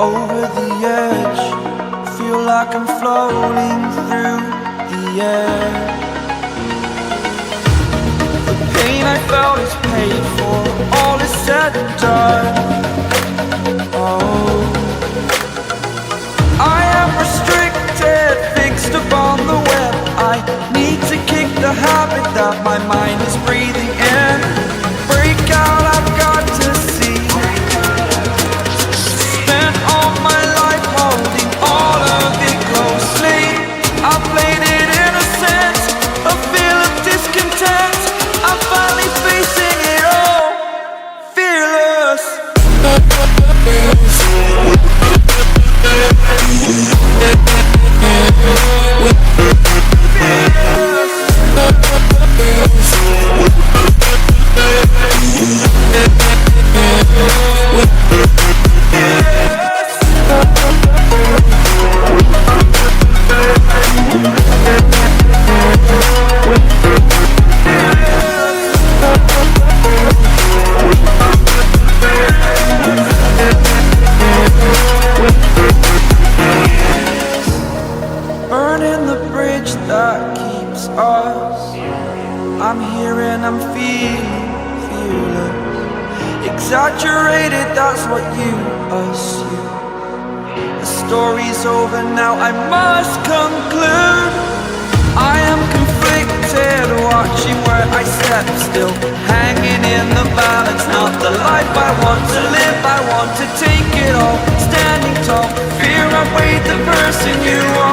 over the edge. Feel like I'm floating through the air. The pain I felt is paid for, all is said and done. Oh, I am restricted, fixed upon the web. I need to kick the habit that my mind is breathing in. Break out, I've got to see. Spent all my life holding all of it closely. I played it innocent, a feel of discontent. I'm finally facing it all, fearless. Burning the bridge that keeps us. I'm here and I'm feeling fearless. Exaggerated, that's what you assume. The story's over now, I must conclude. I am conflicted, watching where I step still, hanging in the balance. Not the life I want to live, I want to take it all. Standing tall, fear I weighed the person you are.